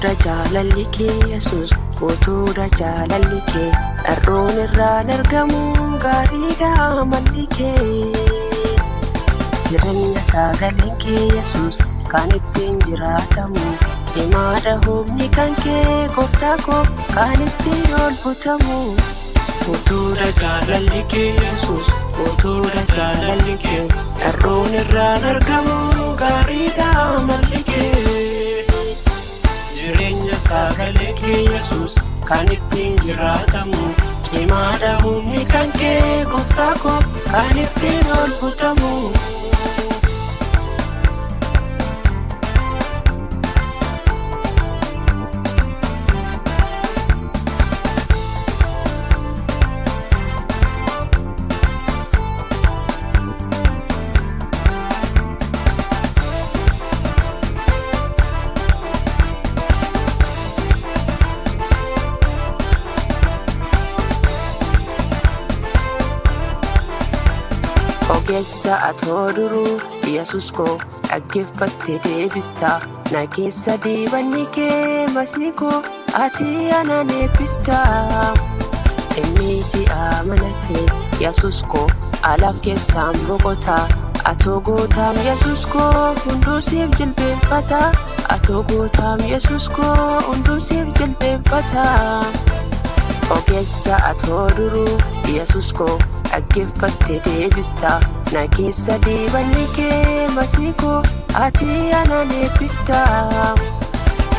Guutuudha jaalalli kee Yesuus, guutuudha jaalalli kee. Dharroon irraan argamu gaariidha amalli kee. Jireenya sagaleen kee Yesuus kan ittiin jiraatamu. Cimaadha humni kan kee gooftaa koo kan ittiin ol butamu. Guutuudha jaalalli kee Yesuus, guutuudha jaalalli kee. Dharroon irraan argamu gaariidha amalli kee. Jireenya sagalee kee Yesuus kan ittiin jiraatamu. Cimaadha humni kan kee gooftaa koo kan ittiin ol butamu. Ogeessa atoo duruu Yesuus koo dhaggeeffattee deebistaa. Na keessa diibanni kee masii koo ati anaan eebbiftaa. Inni si amanate Yesuus koo alaaf keessaan boqotaa. Atoo gootaam Yesuus koo hunduu siif jilbeenfataa. Atoo gootaam Yesuus koo hunduu siif jilbeenfataa. Ogeessa atoo duruu Yesuus koo dhaggeeffattee deebistaa. Na keessa diibanni kee masii koo ati anaan eebbiftaa.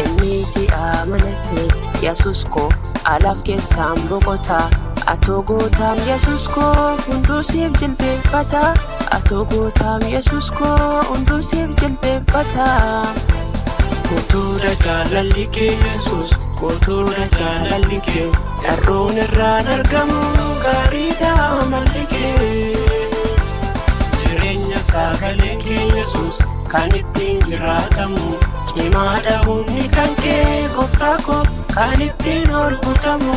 Inni si amanate Yesuus koo alaaf keessaan boqotaa. Atoo gootaam Yesuus koo hunduu siif jilbeenfataa. Atoo gootaam Yesuus koo hunduu siif jilbeenfataa. Guutuudha jaalalli kee Yesuus, guutuudha jaalalli kee. Dharroon irraan argamu gaariidha amalli kee. Jireenya sagaleen kee Yesuus kan ittiin jiraatamu. Cimaadha humni kan kee gooftaa koo kan ittiin ol butamu.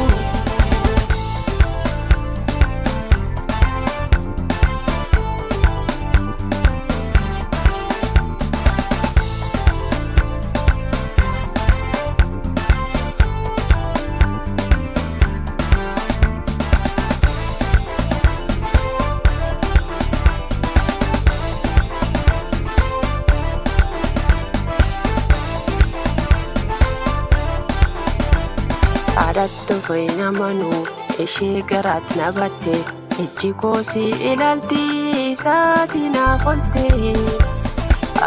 Adattu fayyina manuu ishee garaatti na batte. Ijji koo si ilaalti isaati naaf olte.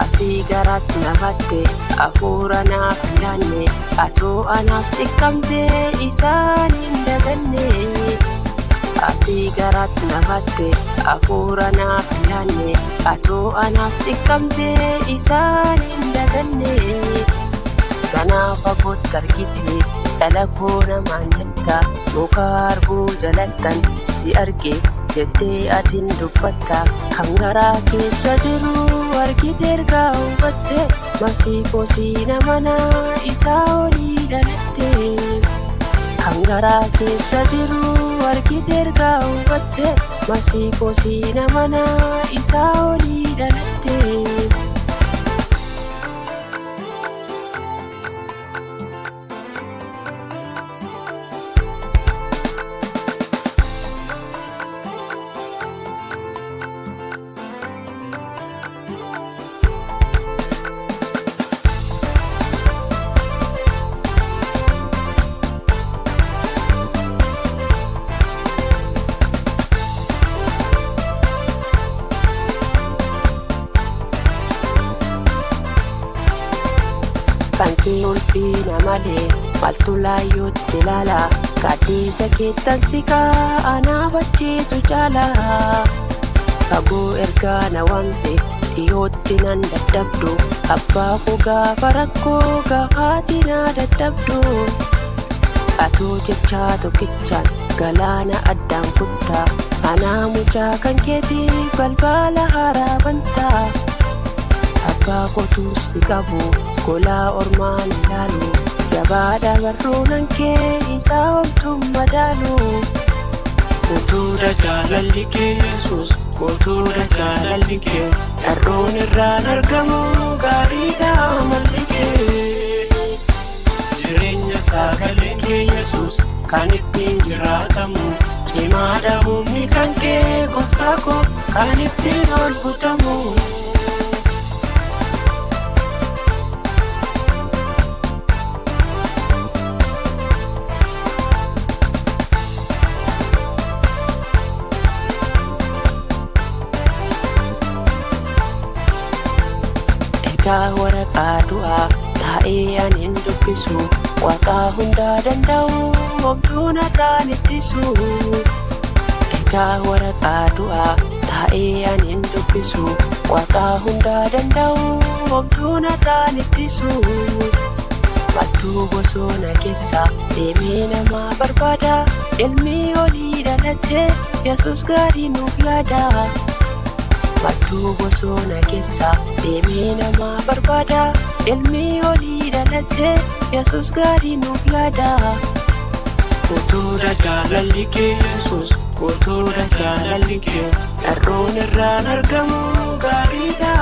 Ati garaatti na batte hafuura naaf hin laanne. Atoo anaaf xiqqamte isaan hin daganne. Ati garaatti na batte hafuura naaf hin laanne. Atoo anaaf xiqqamte isaan hin daganne. Kanaaf fagootti argite dhala koo namaan jetta. Muka harbuu jalattan si arge jettee atiin dubbatta. Kan garaa keessa jiru argite ergaa hubatte. Masii koo si namana isaa olii dhalatte. Kan garaa keessa jiru argite ergaa hubatte. Masii koo si namana isaa olii dhalatte. Kantii ulfina malee maaltu laayyootti ilaala. Gaaddisa keettan siqaa anaaf achiitu caala. Fagoo ergaa na waamte dhiyootti nan daddabdu. Abbaa koo gaafa rakkoo gaafaati na daddabdu. Atoo jechaa tokkichaan galaana addaan kuttaa. Anaa mucaa kan keetii balbala haaraa bantaa. Abbaa kootuus si qabu golaa ormaan ilaalu. Jabaadha barruunan kee isaa oltuun madaalu. Guutuudha jaalalli kee Yesuus, guutuudha jaalalli kee. Dharroon irraan argamu gaariidha amalli kee. sagaleen kee Yesuus kan ittiin jiraatamu. Cimaadha humni kan kee gooftaa koo kan ittiin ol butamu. Egaa waraqaa du'aa taa'ee ani hin dubbisu. Waaqa hundaa danda'u homtuu narraan ittisu. Egaa waraqaa du'aa taa'ee ani hin dubbisu. Waaqa hundaa danda'u homtuu narraan ittisu. Maaltu bosona keessa deemee nama barbaada. Ilmi olii dhalatte Yesuus gaarii nuuf yaada. Maaltu bosona keessa deemee nama barbaada. Ilmi olii dhalatte Yesuus gaarii nuuf yaada. Kootudha jaalalli kee Yesuus, kootudha jaalalli kee. Dharroon irraan argamu gaariidha